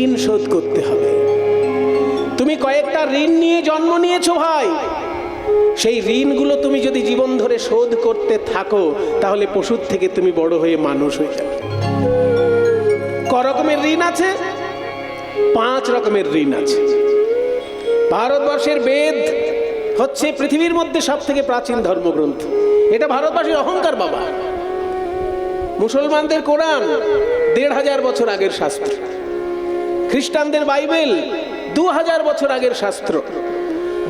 ঋণ শোধ করতে হবে। তুমি কয়েকটা ঋণ নিয়ে জন্ম নিয়েছো ভাই, সেই ঋণগুলো তুমি যদি জীবন ধরে শোধ করতে থাকো, তাহলে পশুর থেকে তুমি বড় হয়ে মানুষ হয়ে যাবে। ক রকমের ঋণ আছে? 5 রকমের ঋণ আছে। ভারতবর্ষের বেদ হচ্ছে পৃথিবীর মধ্যে সব থেকে প্রাচীন ধর্মগ্রন্থ। এটা ভারতবাসীর অহংকার বাবা। মুসলমানদের কোরআন 1500 বছর আগের শাস্ত্র, খ্রিস্টানদের বাইবেল 2000 বছর আগের শাস্ত্র,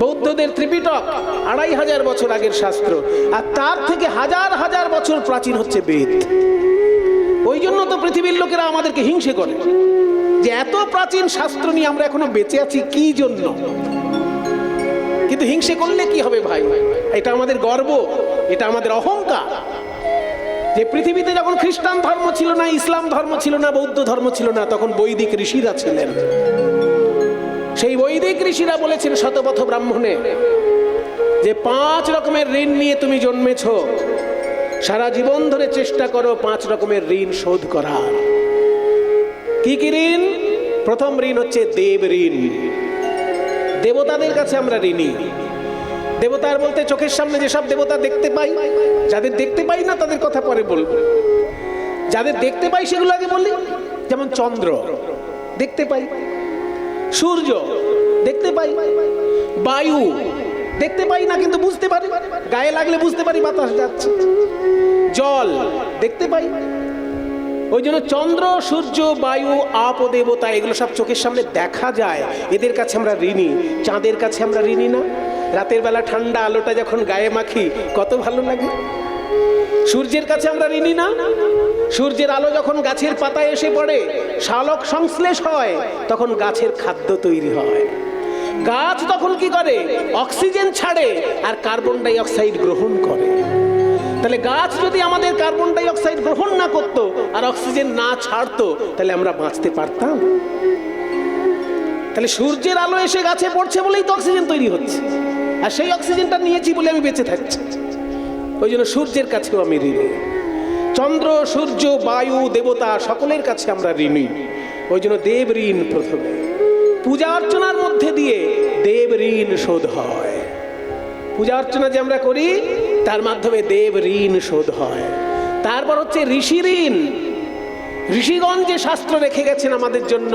বৌদ্ধদের ত্রিপিটক 2500 বছর আগের শাস্ত্র, আর তার থেকে হাজার হাজার বছর প্রাচীন হচ্ছে বেদ। ওই জন্য তো পৃথিবীর লোকেরা আমাদেরকে হিংসে করে যে এত প্রাচীন শাস্ত্র নিয়ে আমরা এখনো বেঁচে আছি কি জন্য। কিন্তু হিংসে করলে কি হবে ভাই? এটা আমাদের গর্ব, এটা আমাদের অহংকার যে পৃথিবীতে যখন খ্রিস্টান ধর্ম ছিল না, ইসলাম ধর্ম ছিল না, বৌদ্ধ ধর্ম ছিল না, তখন বৈদিক ঋষিরা ছিলেন। সেই বৈদিক ঋষিরা বলেছেন শতপথ ব্রাহ্মণে যে 5 রকমের ঋণ নিয়ে তুমি জন্মেছ, সারা জীবন ধরে চেষ্টা করো 5 রকমের ঋণ শোধ করার। কি কি ঋণ? প্রথম ঋণ হচ্ছে দেব ঋণ। দেবতাদের কাছে আমরা ঋণী। দেবতার বলতে চোখের সামনে যেসব দেবতা দেখতে পাই, যাদের দেখতে পাই না তাদের কথা পরে বলবো। যাদের দেখতে পাই সেগুলো আগে বলি। যেমন চন্দ্র দেখতে পাই, সূর্য দেখতে পাই, বায়ু দেখতে পাই না কিন্তু বুঝতে পারি, গায়ে লাগলে বুঝতে পারি বাতাস যাচ্ছে, জল দেখতে পাই। ওই জন্য চন্দ্র, সূর্য, বায়ু, আপ ও দেবতা এগুলো সব চোখের সামনে দেখা যায়, এদের কাছে আমরা ঋণী। চাঁদের কাছে আমরা ঋণী না? রাতের বেলা ঠান্ডা আলোটা যখন গায়ে মাখি কত ভালো লাগে। সূর্যের কাছে আমরা ঋণী না? সূর্যের আলো যখন গাছের পাতায় এসে পড়ে, শালক সংশ্লেষ হয়, তখন গাছের খাদ্য তৈরি হয়। গাছ তখন কি করে? অক্সিজেন ছাড়ে আর কার্বন ডাই অক্সাইড গ্রহণ করে। তাহলে গাছ যদি আমাদের কার্বন ডাই অক্সাইড গ্রহণ না করতো আর অক্সিজেন না ছাড়তো, তাহলে আমরা বাঁচতে পারতাম? তাহলে সূর্যের আলো এসে গাছে পড়ছে বলেই তো অক্সিজেন তৈরি হচ্ছে, আর সেই অক্সিজেনটা নিয়েছি বলে আমি বেঁচে থাকছি। ওই জন্য সূর্যের কাছেও আমি ঋণী। চন্দ্র, সূর্য, বায়ু, দেবতা সকলের কাছে আমরা ঋণী। ওই জন্য দেব ঋণ প্রথমে। পূজা অর্চনার মধ্যে দিয়ে দেব ঋণ শোধ হয়। পূজা অর্চনা যে আমরা করি তার মাধ্যমে দেব ঋণ শোধ হয়। তারপর হচ্ছে ঋষি ঋণ। ঋষিগণ যে শাস্ত্র রেখে গেছেন আমাদের জন্য,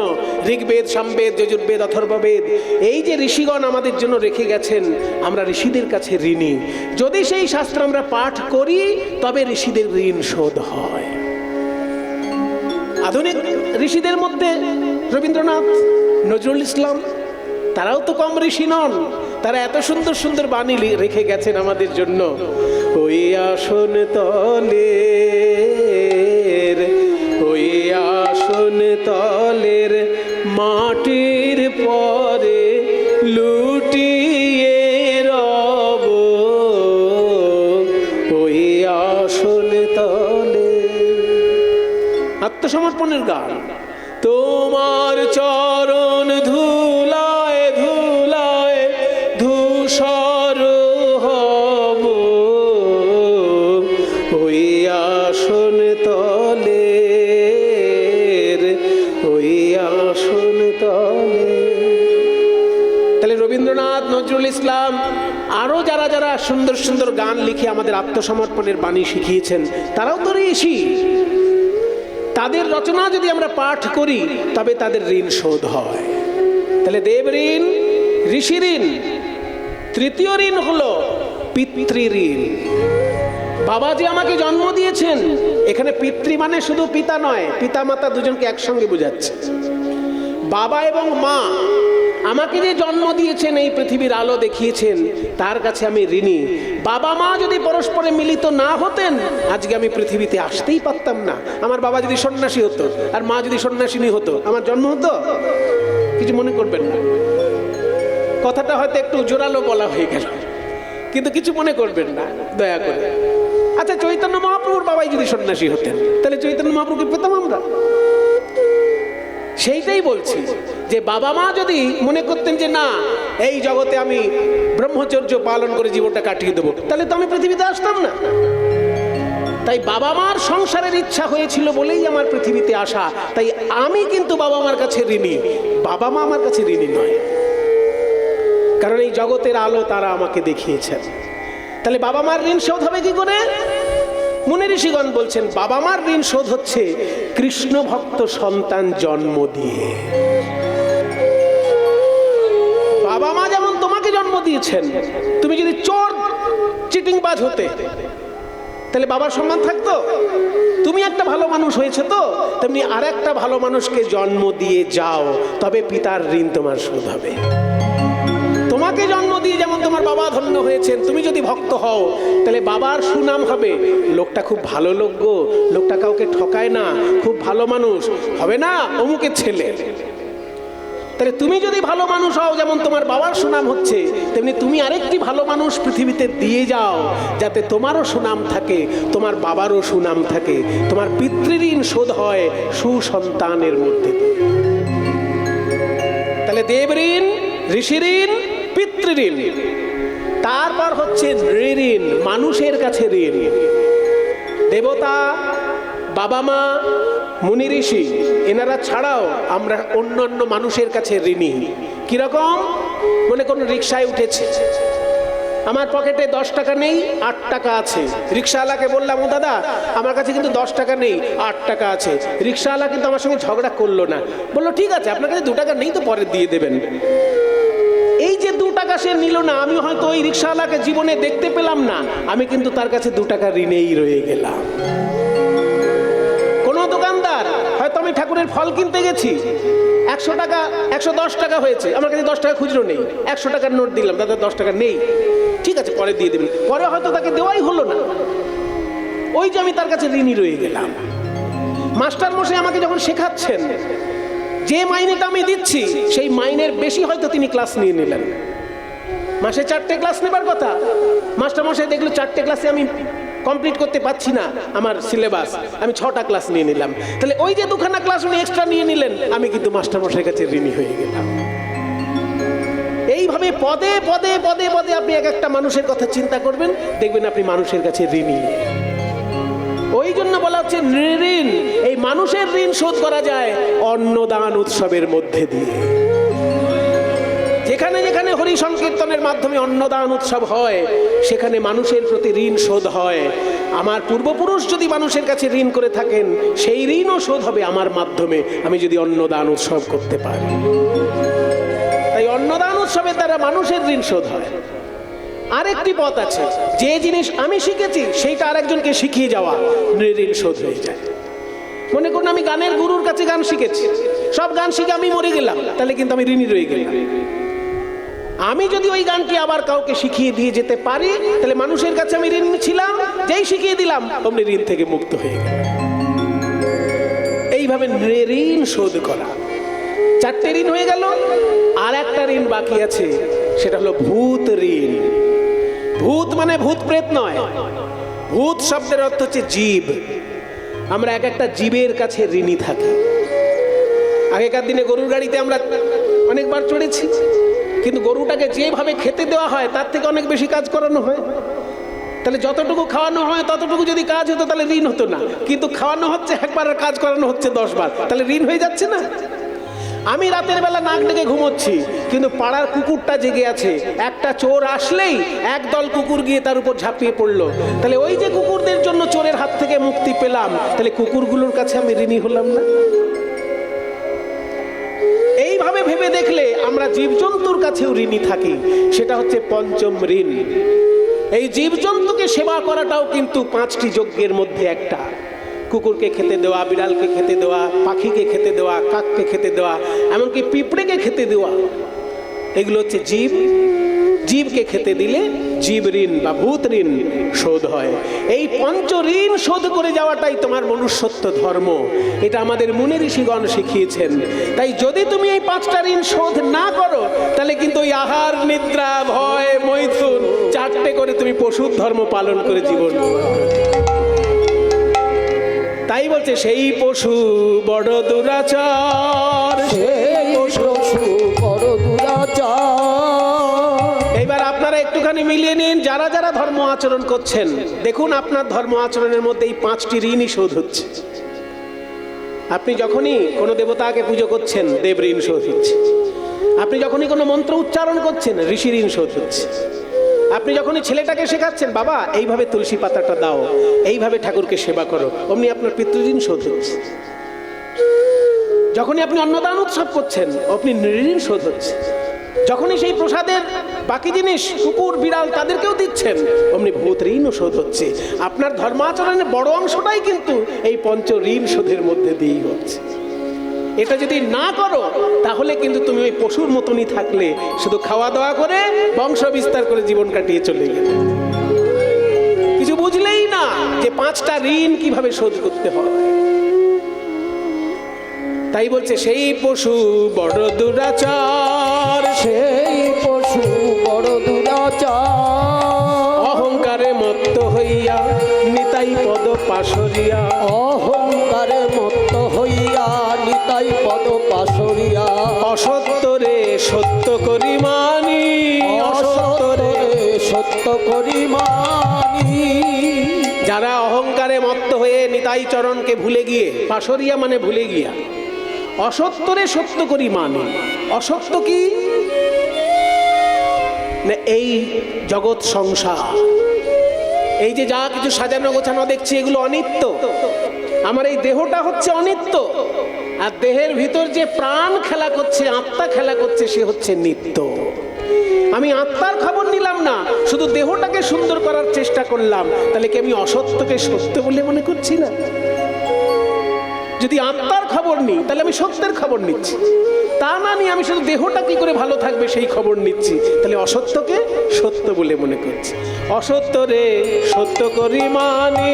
ঋগ্বেদ, সামবেদ, যজুর্বেদ, অথর্ববেদ, এই যে ঋষিগণ আমাদের জন্য রেখে গেছেন, আমরা ঋষিদের কাছে ঋণী। যদি সেই শাস্ত্র আমরা পাঠ করি তবে ঋষিদের ঋণ শোধ হয়। আধুনিক ঋষিদের মধ্যে রবীন্দ্রনাথ, নজরুল ইসলাম, তারাও তো কম ঋষি নন। তারা এত সুন্দর সুন্দর বাণী রেখে গেছেন আমাদের জন্য। ওই আসন তলের, ওই আসন তলের মাটির পরে লুটিয়ে রব, ওই আসন তলে। আত্মসমর্পণের গান। তোমার চরণ ধুলায় ধুলায় ধূসর হব, ওই আসন তলের, ওই আসন তলে। তাহলে রবীন্দ্রনাথ, নজরুল ইসলাম, আরো যারা যারা সুন্দর সুন্দর গান লিখে আমাদের আত্মসমর্পণের বাণী শিখিয়েছেন, তারাও তো ঋষি। তাদের রচনা যদি আমরা পাঠ করি তবে তাদের ঋণ শোধ হয়। তাহলে দেব ঋণ, ঋষি ঋণ। তৃতীয় ঋণ হলো পিতৃ ঋণ। বাবা যে আমাকে জন্ম দিয়েছেন, এখানে পিতৃ মানে শুধু পিতা নয়, পিতা মাতা দুজনকে একসঙ্গে বোঝাচ্ছে। বাবা এবং মা আমাকে যে জন্ম দিয়েছেন, এই পৃথিবীর আলো দেখিয়েছেন, তার কাছে আমি ঋণী। বাবা মা যদি পরস্পরে মিলিত না হতেন, আজকে আমি পৃথিবীতে আসতেই পারতাম না। আমার বাবা যদি সন্ন্যাসী হতো আর মা যদি সন্ন্যাসিনী হতো, আমার জন্ম হতো? কিছু মনে করবেন না, কথাটা হয়তো একটু জোরালো বলা হয়ে গেল, কিন্তু কিছু মনে করবেন না দয়া করে। আচ্ছা, চৈতন্য মহাপ্রভুর বাবাই যদি সন্ন্যাসী হতেন, তাহলে চৈতন্য মহাপ্রভুকে পেতাম আমরা? সেইটাই বলছি যে বাবা মা যদি মনে করতেন যে না, এই জগতে আমি ব্রহ্মচর্য পালন করে জীবনটা কাটিয়ে দেবো, তাহলে তো আমি পৃথিবীতে আসতাম না। তাই বাবা মার সংসারের ইচ্ছা হয়েছিল বলেই আমার পৃথিবীতে আসা। তাই আমি কিন্তু বাবা মার কাছে ঋণী, বাবা মা আমার কাছে ঋণী নয়। কারণ এই জগতের আলো তারা আমাকে দেখিয়েছেন। তাহলে বাবা মার ঋণ শোধ হবে কি করে? মুনি ঋষিগণ বলছেন, বাবা মার ঋণ শোধ হচ্ছে কৃষ্ণ ভক্ত সন্তান জন্ম দিয়ে। বাবা মা যেমন তোমাকে জন্ম দিয়েছেন, তুমি যদি চোর চিটিংবাজ হতে, তাহলে বাবার সম্মান থাকতো? তুমি একটা ভালো মানুষ হয়েছে তো, তেমনি আর একটা ভালো মানুষকে জন্ম দিয়ে যাও, তবে পিতার ঋণ তোমার শোধ হবে। তোমাকে জন্ম দিয়ে যেমন তোমার বাবা ধন্য হয়েছেন, তুমি যদি ভক্ত হও, তাহলে বাবার সুনাম হবে, লোকটা খুব ভালো লোক গো, লোকটা কাউকে ঠকায় না, খুব ভালো মানুষ, হবে না অমুকের ছেলে। তাহলে তুমি যদি ভালো মানুষ হও, যেমন তোমার বাবার সুনাম হচ্ছে, তেমনি তুমি আরেকটি ভালো মানুষ পৃথিবীতে দিয়ে যাও, যাতে তোমারও সুনাম থাকে, তোমার বাবারও সুনাম থাকে, তোমার পিতৃঋণ শোধ হয় সুসন্তানের মধ্যে। তাহলে দেব ঋণ, ঋষি ঋণ, পিতৃঋণ, তারপর হচ্ছে নৃঋণ, মানুষের কাছে ঋণ। দেবতা, বাবা মা, মুনি ঋষি, এনারা ছাড়াও আমরা অন্যান্য মানুষের কাছে ঋণী। কিরকম? মনে করুন রিক্সায় উঠেছে, আমার পকেটে 10 টাকা নেই, 8 টাকা আছে। রিক্সাওয়ালাকে বললাম, ও দাদা আমার কাছে কিন্তু 10 টাকা নেই, 8 টাকা আছে। রিক্সাওয়ালা কিন্তু আমার সঙ্গে ঝগড়া করলো না, বললো ঠিক আছে, আপনার কাছে 2 টাকা নেই তো পরে দিয়ে দেবেন। এই যে 2 টাকা সে নিল না, আমি হয়তো ওই রিক্সাওয়ালাকে জীবনে দেখতে পেলাম না, আমি কিন্তু তার কাছে 2 টাকা ঋণেই রয়ে গেলাম। কোনো দোকানদার, হয়তো আমি ঠাকুরের ফল কিনতে গেছি, 100 টাকা 110 টাকা হয়েছে, আমার কাছে 10 টাকা খুচরো নেই, 100 টাকার নোট দিলাম, দাদা 10 টাকা নেই, ঠিক আছে পরে দিয়ে দেবেন, পরে হয়তো তাকে দেওয়াই হলো না, ওই যে আমি তার কাছে ঋণী রয়ে গেলাম। মাস্টার মশাই আমাকে যখন শেখাচ্ছেন, যে মাইনেটা আমি দিচ্ছি সেই মাইনের বেশি হয়তো তিনি ক্লাস নিয়ে নিলেন। মাসে 4টে ক্লাস নেবার কথা, মাস্টার মশাই দেখলো 4টে ক্লাসে আমি কমপ্লিট করতে পারছি না আমার সিলেবাস, আমি 6টা ক্লাস নিয়ে নিলাম। তাহলে ওই যে 2খানা ক্লাস উনি এক্সট্রা নিয়ে নিলেন, আমি কিন্তু মাস্টার মশাইয়ের কাছে ঋণী হয়ে গেলাম। এইভাবে পদে পদে পদে পদে আপনি এক একটা মানুষের কথা চিন্তা করবেন, দেখবেন আপনি মানুষের কাছে ঋণী। ওই জন্য বলা হচ্ছে নৃঋণ। এই মানুষের ঋণ শোধ করা যায় অন্নদান উৎসবের মধ্যে দিয়ে। যেখানে যেখানে হরি সংকীর্তনের মাধ্যমে অন্নদান উৎসব হয়, সেখানে মানুষের প্রতি ঋণ শোধ হয়। আমার পূর্বপুরুষ যদি মানুষের কাছে ঋণ করে থাকেন, সেই ঋণও শোধ হবে আমার মাধ্যমে, আমি যদি অন্নদান উৎসব করতে পারি। তাই অন্নদান উৎসবের দ্বারা মানুষের ঋণ শোধ হয়। আরেকটি পথ আছে, যে জিনিস আমি শিখেছি সেইটা আরেকজনকে শিখিয়ে যাওয়া, ঋণ শোধ হয়ে যায়। মনে করুন আমি গানের গুরুর কাছে গান শিখেছি, সব গান শিখে আমি মরে গেলাম, তাহলে কিন্তু আমি ঋণী রয়ে গেলাম। আমি যদি ওই গানটি আবার কাউকে শিখিয়ে দিয়ে যেতে পারি, তাহলে মানুষের কাছে আমি ঋণ ছিলাম, যেই শিখিয়ে দিলাম অমনি ঋণ থেকে মুক্ত হয়ে গেল। এইভাবে ঋণ শোধ করা। 4টে ঋণ হয়ে গেল, আর একটা ঋণ বাকি আছে, সেটা হলো ভূত ঋণ। ভূত মানে ভূত প্রেত নয়, ভূত শব্দের অর্থ হচ্ছে জীব। আমরা এক একটা জীবের কাছে ঋণী থাকি। আগেকার দিনে গরুর গাড়িতে আমরা অনেকবার চড়েছি, কিন্তু গরুটাকে যেভাবে খেতে দেওয়া হয় তার থেকে অনেক বেশি কাজ করানো হয়। তাহলে যতটুকু খাওয়ানো হয় ততটুকু যদি কাজ হতো তাহলে ঋণ হতো না, কিন্তু খাওয়ানো হচ্ছে একবার আর কাজ করানো হচ্ছে 10 বার, তাহলে ঋণ হয়ে যাচ্ছে না। আমি রাতের বেলা নাক ডেকে ঘুমোচ্ছি, কিন্তু পাড়ার কুকুরটা জেগে আছে, একটা চোর আসলেই একদল কুকুর গিয়ে তার উপর ঝাঁপিয়ে পড়লো, তাহলে ওই যে কুকুরদের জন্য চোরের হাত থেকে মুক্তি পেলাম, তাহলে কুকুরগুলোর কাছে আমি ঋণী হলাম না? এইভাবে ভেবে দেখলে আমরা জীবজন্তুর কাছেও ঋণী থাকি, সেটা হচ্ছে পঞ্চম ঋণ। এই জীবজন্তুকে সেবা করাটাও কিন্তু 5টি যজ্ঞের মধ্যে একটা। কুকুরকে খেতে দেওয়া, বিড়ালকে খেতে দেওয়া, পাখিকে খেতে দেওয়া, কাককে খেতে দেওয়া, এমনকি পিঁপড়েকে খেতে দেওয়া। এগুলো হচ্ছে জীব। জীবকে খেতে দিলে জীব ঋণ বা ভূত ঋণ শোধ হয়। এই পঞ্চ ঋণ শোধ করে যাওয়াটাই তোমার মনুষ্যত্ব ধর্ম। এটা আমাদের মুনি ঋষিগণ শিখিয়েছেন। তাই যদি তুমি এই 5টা ঋণ শোধ না করো, তাহলে কিন্তু ওই আহার, নিদ্রা, ভয়, মৈথুন 4টে করে তুমি পশুর ধর্ম পালন করে জীবন। তাই বলছে সেই পশু বড় দুরাচার, সেই পশু বড় দুরাচার। এইবার আপনারা একটুখানি মিলিয়ে নিন, যারা যারা ধর্ম আচরণ করছেন, দেখুন আপনার ধর্ম আচরণের মধ্যে এই 5টি ঋণই শোধ হচ্ছে। আপনি যখনই কোনো দেবতাকে পুজো করছেন, দেব ঋণ শোধ হচ্ছে। আপনি যখনই কোনো মন্ত্র উচ্চারণ করছেন, ঋষি ঋণ শোধ হচ্ছে। আপনি যখনই ছেলেটাকে শেখাচ্ছেন, বাবা এইভাবে তুলসী পাতাটা দাও, এইভাবে ঠাকুরকে সেবা করো, অমনি আপনার পিতৃঋণ শোধ হচ্ছে। যখনই আপনি অন্নদান উৎসব করছেন, আপনি নৃঋণ শোধ হচ্ছে। যখনই সেই প্রসাদের বাকি জিনিস কুকুর, বিড়াল তাদেরকেও দিচ্ছেন, অমনি ভূত ঋণও শোধ হচ্ছে। আপনার ধর্মাচরণের বড় অংশটাই কিন্তু এই পঞ্চ ঋণ শোধের মধ্যে দিয়েই হচ্ছে। এটা যদি না করো, তাহলে কিন্তু তুমি ওই পশুর মতনই থাকলে, শুধু খাওয়া দাওয়া করে বংশ বিস্তার করে জীবন কাটিয়ে চলে গেলে, কিছু বুঝলেই না যে 5টা ঋণ কিভাবে শোধ করতে হয়। তাই বলছে সেই পশু বড় দুরাচার, সেই পশু বড় দুরাচার। অহংকারে মত্ত হইয়া নিতাই পদ পাশরিয়া, অহংকারে মত্ত হইয়া নিতাই পদ পাশরিয়া। অসত্যরে সত্য করি মানি, অসত্যরে সত্য করি মানি। যারা অহংকারে মত্ত হয়ে নিতাই চরণকে ভুলে গিয়ে, পাশরিয়া মানে ভুলে গিয়া, অসত্যরে সত্য করি মানে, অসত্য কি না, এই জগৎ সংসার, এই যে যা কিছু সাজানো গোছানো দেখছি, এগুলো অনিত্য। আমার এই দেহটা হচ্ছে অনিত্য, আর দেহের ভিতর যে প্রাণ খেলা করছে, আত্মা খেলা করছে, সে হচ্ছে নিত্য। আমি আত্মার খবর নিলাম না, শুধু দেহটাকে সুন্দর করার চেষ্টা করলাম, তাহলে কি আমি অসত্যকে সত্য বলে মনে করছি না? যদি আত্মার খবর নিই, তাহলে আমি সত্যের খবর নিচ্ছি। তা না নিয়ে আমি শুধু দেহটা কি করে ভালো থাকবে সেই খবর নিচ্ছি, তাহলে অসত্যকে সত্য বলে মনে করছি। অসত্যরে সত্য করি মানি,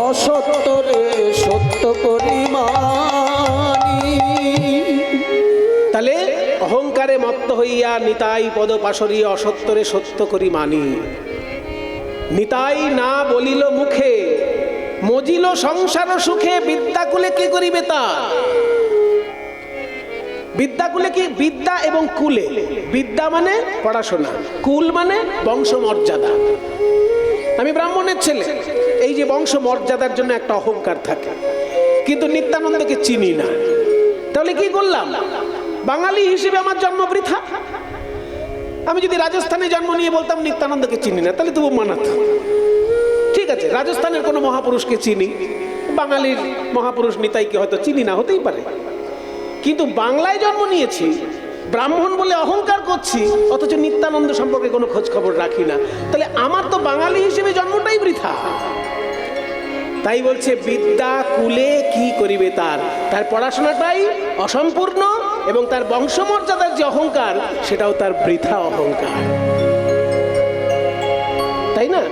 অসত্যরে সত্য করি মানি। তাহলে অহংকারে মত্ত হইয়া নিতাই পদ পাশরি, অসত্যরে সত্য করি মানি। নিতাই না বলিল মুখে, মজিল সংসার সুখে, বিদ্যাকুলে কি করিবে তা। বিদ্যাকুলে কি, বিদ্যা এবং কুলে, বিদ্যা মানে পড়াশোনা, কুল মানে বংশ মর্যাদা। আমি ব্রাহ্মণের ছেলে, এই যে বংশ মর্যাদার জন্য একটা অহংকার থাকে, কিন্তু নিত্যানন্দকে চিনি না, তাহলে কি করলাম? বাঙালি হিসেবে আমার জন্ম বৃথা। আমি যদি রাজস্থানে জন্ম নিয়ে বলতাম নিত্যানন্দকে চিনি না, তাহলে তবু মানাত, ঠিক আছে, রাজস্থানের কোনো মহাপুরুষকে চিনি, বাঙালির মহাপুরুষ নিতাইকে হয়তো চিনি না, হতেই পারে। কিন্তু বাংলায় জন্ম নিয়েছি, ব্রাহ্মণ বলে অহংকার করছি, অথচ নিত্যানন্দ সম্পর্কে কোনো খোঁজ খবর রাখি না, তাহলে আমার তো বাঙালি হিসেবে জন্মটাই বৃথা। তাই বলছে বিদ্যা কুলে কি করিবে তার, তার পড়াশোনাটাই অসম্পূর্ণ, এবং তার বংশমর্যাদার যে অহংকার, সেটাও তার বৃথা অহংকার, তাই না?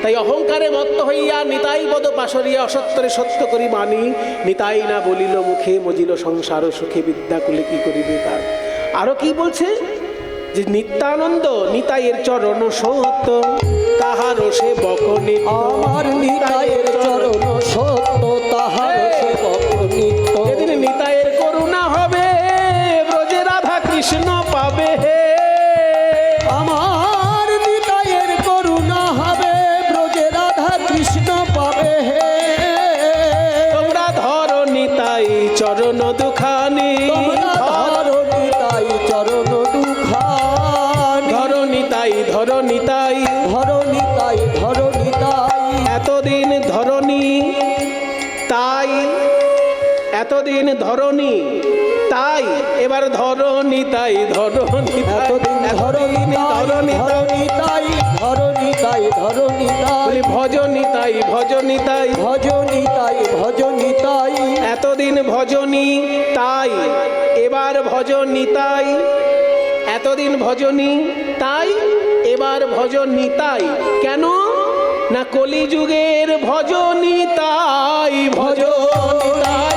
তাই অহংকারে মত্ত হইয়া নিতাই পদ পাশরিয়া, অসত্যরে সত্য করি মানি। নিতাই না বলিল মুখে, মজিল সংসার সুখে, বিদ্যা কুলে কি করিবে তার। আরো কি বলছে, যে নিত্যানন্দ নিতাইয়ের চরণ সত্য, তাহার সে বকনি। আমার নিতাইয়ের চরণ সত্য, তাহার সেবক নিত্য। যেদিন নিতাইয়ের করুণা হবে, ব্রজে রাধা কৃষ্ণ পাবে হে। আমার নিতাইয়ের করুণা হবে, ব্রজে রাধা কৃষ্ণ পাবে হে। তোমরা ধরো নিতাই চরণ দুখানি, তোমরা ধরো নিতাই চরণ দুখানি। ধরো নিতাই, ধরো নিতাই, ধরো নিতাই, ধরো নিতাই। এতদিন ধরনি তাই, এতদিন ধরনি তাই, এবার ধরো নিতাই, ধরো নিতাই, এতদিন ধরো নিতাই, ধরো নিতাই, ধরো নিতাই, ধরো নিতাই। বলি ভজ নিতাই, ভজ নিতাই, ভজ নিতাই, ভজ নিতাই। এতদিন ভজনি তাই, এবার ভজ নিতাই। এতদিন ভজনী তাই, এবার ভজন নিতাই। কেন না কলিযুগের ভজনী তাই, ভজন নিতাই।